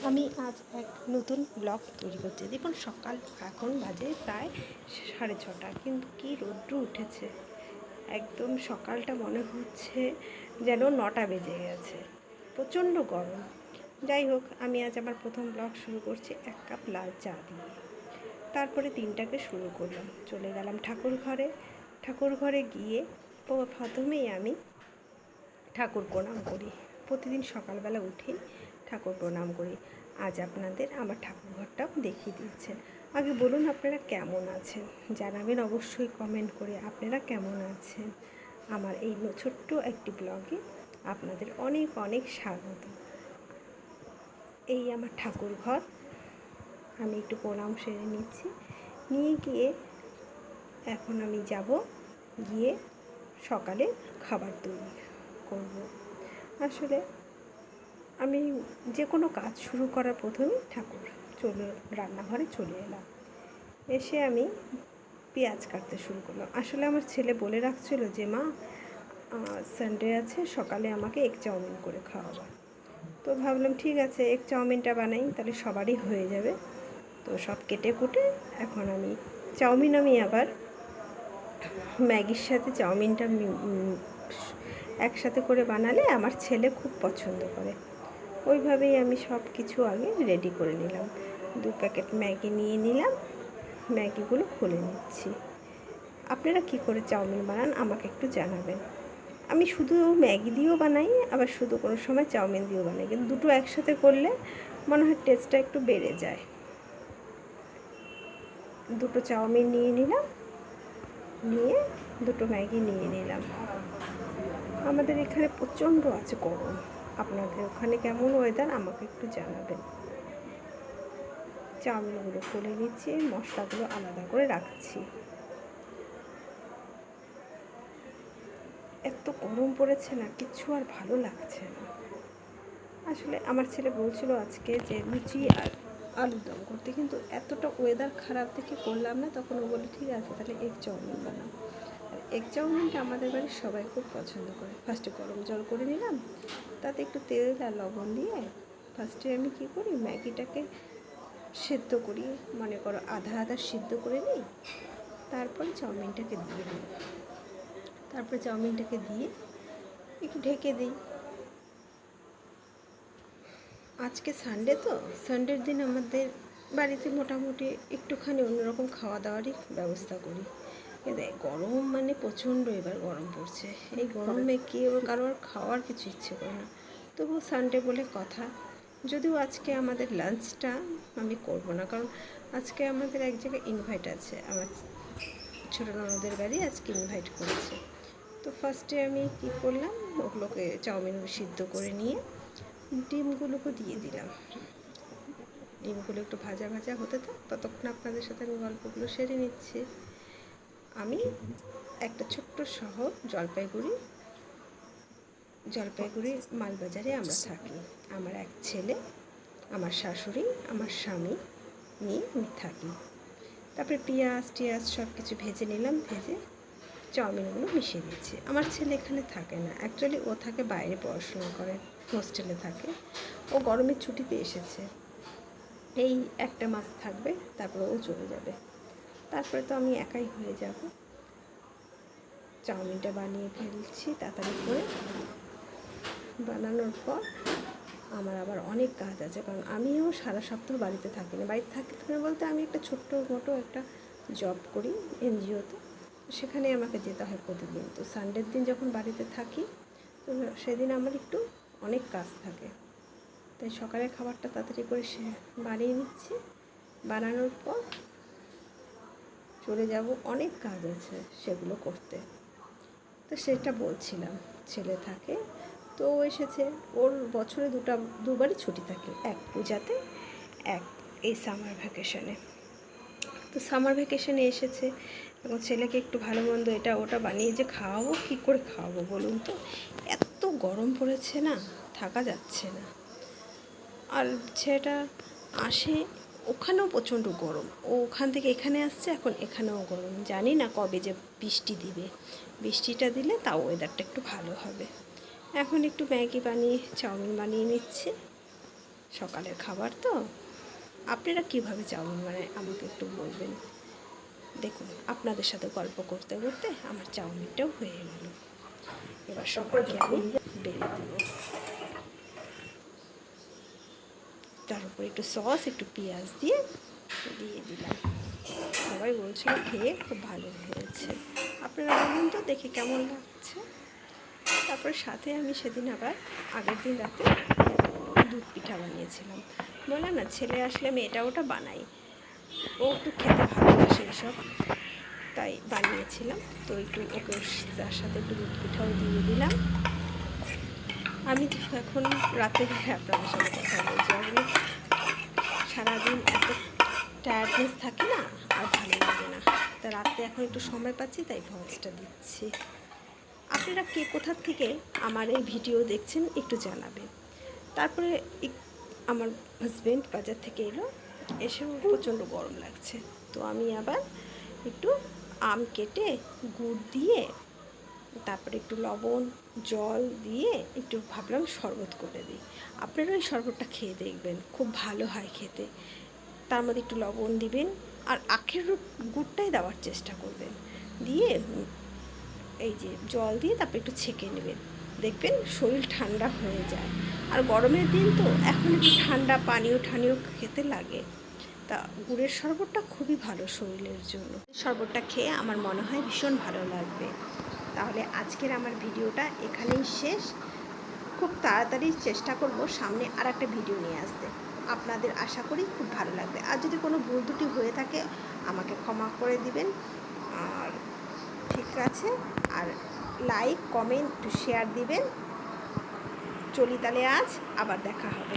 আমি আজ এক নতুন ব্লগ তৈরি করছি। দেখুন সকাল এখন বাজে প্রায় 6:30, কিন্তু কি রৌদ্র উঠেছে। একদম সকালটা মনে হচ্ছে যেন 9টা বেজে গেছে, প্রচণ্ড গরম। যাই হোক, আমি আজ আমার প্রথম ব্লগ শুরু করছি 1 কাপ লাল চা দিয়ে। তারপরে দিনটাকে শুরু করলাম, চলে গেলাম ঠাকুর ঘরে গিয়ে প্রথমেই আমি ঠাকুর প্রণাম করি। প্রতিদিন সকালবেলা উঠেই ঠাকুর প্রণাম করি। আজ আপনাদের আমার ঠাকুরঘরটাও দেখিয়ে দিচ্ছেন। আগে বলুন আপনারা কেমন আছেন, জানাবেন অবশ্যই কমেন্ট করে আপনারা কেমন আছেন। আমার এই ছোট্ট একটি ব্লগে আপনাদের অনেক অনেক স্বাগত। এই আমার ঠাকুর ঘর, আমি একটু প্রণাম সেরে নিচ্ছি, নিয়ে গিয়ে এখন আমি যাব, গিয়ে সকালে খাবার তৈরি করব। আসলে আমি যে কোনো কাজ শুরু করার প্রথমেই রান্নাঘরে চলে এলাম। এসে আমি পেঁয়াজ কাটতে শুরু করলাম। আসলে আমার ছেলে বলে রাখছিল যে মা, সানডে আছে, সকালে আমাকে এগ চাউমিন করে খাওয়াবা। তো ভাবলাম ঠিক আছে, এগ চাউমিনটা বানাই, তাহলে সবারই হয়ে যাবে। তো সব কেটে কুটে এখন আমি আবার ম্যাগির সাথে চাউমিনটা একসাথে করে বানালে আমার ছেলে খুব পছন্দ করে। ওইভাবেই আমি সব কিছু আগে রেডি করে নিলাম। 2 প্যাকেট ম্যাগি নিয়ে নিলাম, ম্যাগিগুলো খুলে নিচ্ছি। আপনারা কি করে চাউমিন বানান আমাকে একটু জানাবেন। আমি শুধু ম্যাগি দিয়েও বানাই, আবার শুধু কোনো সময় চাউমিন দিয়েও বানাই, কিন্তু দুটো একসাথে করলে মনে হয় টেস্টটা একটু বেড়ে যায়। 2টো চাউমিন নিয়ে নিলাম, নিয়ে 2টো ম্যাগি নিয়ে নিলাম। আমাদের এখানে প্রচণ্ড আছে গরম, আপনাদের ওখানে কেমন ওয়েদার আমাকে একটু জানাবেন। চাউমিনগুলো খুলে নিচ্ছি, মশলাগুলো আলাদা করে রাখছি। এত গরম পড়েছে না, কিচ্ছু আর ভালো লাগছে না। আসলে আমার ছেলে বলছিল আজকে যে লুচি আর আলুর দম করতে, কিন্তু এতটা ওয়েদার খারাপ দেখে করলাম না। তখন ও বলে ঠিক আছে, তাহলে এগ চাউমিন বানাও। আর এগ চাউমিনটা আমাদের বাড়ির সবাই খুব পছন্দ করে। ফার্স্টে গরম জল করে নিলাম, তাতে একটু তেল আর লবণ দিয়ে ফার্স্টে আমি কী করি, ম্যাগিটাকে সেদ্ধ করি, মনে করো আধা সিদ্ধ করে নিই। তারপরে চাউমিনটাকে দিয়ে দিই, তারপরে চাউমিনটাকে দিয়ে একটু ঢেকে দিই। আজকে সানডে, তো সানডের দিন আমাদের বাড়িতে মোটামুটি একটুখানি অন্যরকম খাওয়া দাওয়ারই ব্যবস্থা করি। কিন্তু গরম মানে প্রচণ্ড এবার গরম পড়ছে। এই গরমে কারোর খাওয়ার কিছু ইচ্ছে করে না। তবুও সানডে বলে কথা। যদিও আজকে আমাদের লাঞ্চটা আমি করব না, কারণ আজকে আমাদের এক জায়গায় ইনভাইট আছে। আমার ছোটো ননদের বাড়ি আজকে ইনভাইট করেছে। তো ফার্স্টে আমি কী করলাম, ওগুলোকে চাউমিনগুলো সিদ্ধ করে নিয়ে ডিমগুলোকে দিয়ে দিলাম। ডিমগুলো একটু ভাজা ভাজা হতে থাক, ততক্ষণ আপনাদের সাথে আমি গল্পগুলো সেরে নিচ্ছি। আমি একটা ছোট্ট শহর জলপাইগুড়ি মালবাজারে আমরা থাকি। আমার এক ছেলে, আমার শাশুড়ি, আমার স্বামী নিয়ে আমি থাকি। তারপরে পেঁয়াজ সব কিছু ভেজে নিলাম, ভেজে চাউমিনগুলো মিশিয়ে দিচ্ছি। আমার ছেলে এখানে থাকে না, অ্যাকচুয়ালি ও থাকে বাইরে, পড়াশোনা করে, হোস্টেলে থাকে। ও গরমের ছুটিতে এসেছে, এই 1 মাস থাকবে, তারপরে ও চলে যাবে। তারপরে তো আমি একাই হয়ে যাব। চাউমিনটা বানিয়ে ফেলছি তাড়াতাড়ি করে। বানানোর পর আমার আবার অনেক কাজ আছে, কারণ আমিও সারা সপ্তাহ বাড়িতে থাকি না। বাড়িতে থাকি বলতে আমি একটা ছোট্ট মোটো একটা জব করি এনজিওতে, সেখানে আমাকে যেতে হয় প্রতিদিন। তো সানডের দিন যখন বাড়িতে থাকি, তো সেদিন আমার একটু অনেক কাজ থাকে, তাই সকালের খাবারটা তাড়াতাড়ি করে বানিয়ে নিচ্ছি। বানানোর পর চলে যাব, অনেক কাজ আছে সেগুলো করতে। তো সেটা বলছিলাম, ছেলে থাকে, তো ও এসেছে। ওর বছরে দুবারই ছুটি থাকে, এক পূজাতে, এক এই সামার ভ্যাকেশনে। তো সামার ভ্যাকেশনে এসেছে, এবং ছেলেকে একটু ভালো মন্দ এটা ওটা বানিয়ে যে খাওয়াবো, কী করে খাওয়াবো বলুন তো? এত গরম পড়েছে না, থাকা যাচ্ছে না। আর ছেলেটা আসে, ওখানেও প্রচণ্ড গরম। ও ওখান থেকে এখানে আসছে, এখন এখানেও গরম। জানি না কবে যে বৃষ্টি দিবে। বৃষ্টিটা দিলে তাও ওয়েদারটা একটু ভালো হবে। এখন একটু ম্যাগি বানিয়ে চাউমিন বানিয়ে নিচ্ছি। সকালের খাবার তো। আপনারা কীভাবে চাউমিন বানায় আমাকে একটু বলবেন। দেখুন, আপনাদের সাথে গল্প করতে করতে আমার চাউমিনটাও হয়ে গেল। এবার সবাইকে আমি বেড়ে দেবো। তার উপরে একটু সস, একটু পেঁয়াজ দিয়ে দিলাম। সবাই বলছিল খেয়ে খুব ভালো হয়েছে। আপনারা বলুন তো দেখে কেমন লাগছে। তারপরে সাথে আমি সেদিন আবার আগের দিন রাতে দুধ পিঠা বানিয়েছিলাম। বললাম না, ছেলে আসলে আমি এটা ওটা বানাই, ও একটু খেতে ভালোবাসে এসব, তাই বানিয়েছিলাম। তো একটু ওকে তার সাথে একটু দুধ পিঠাও দিয়ে দিলাম। আমি তো এখন রাতে আপনাদের সাথে কথা বলছি, আসলে সারাদিন এত টায়ার্ডনেস থাকে না, আর ভালো লাগে না। তা রাতে এখন একটু সময় পাচ্ছি, তাই ভয়েসটা দিচ্ছি। আপনারা কে কোথা থেকে আমার এই ভিডিও দেখছেন একটু জানাবেন। তারপরে আমার হাজব্যান্ড বাজার থেকে এলো, এসেও প্রচণ্ড গরম লাগছে। তো আমি আবার একটু আম কেটে গুড় দিয়ে, তারপরে একটু লবণ জল দিয়ে একটু ভাবলাম শরবত করে দিই। আপনারা ওই শরবতটা খেয়ে দেখবেন, খুব ভালো হয় খেতে। তার মধ্যে একটু লবণ দিবেন, আর আখের গুড়টাই দেওয়ার চেষ্টা করবেন। দিয়ে এই যে জল দিয়ে তারপর একটু ছেঁকে নেবেন, দেখবেন শরীর ঠান্ডা হয়ে যায়। আর গরমের দিন তো এখন একটু ঠান্ডা পানীয় ঠানীয় খেতে লাগে। তা গুড়ের শরবতটা খুবই ভালো শরীরের জন্য। শরবতটা খেয়ে আমার মনে হয় ভীষণ ভালো লাগবে। তাহলে আজকের আমার ভিডিওটা এখানেই শেষ। খুব তাড়াতাড়ি চেষ্টা করব সামনে আর একটা ভিডিও নিয়ে আসতে। আপনাদের আশা করি খুব ভালো লাগবে। আর যদি কোনো ভুল ত্রুটি হয়ে থাকে আমাকে ক্ষমা করে দিবেন। আর ঠিক আছে, আর লাইক কমেন্ট শেয়ার দিবেন। চলি তাহলে, আজ আবার দেখা হবে।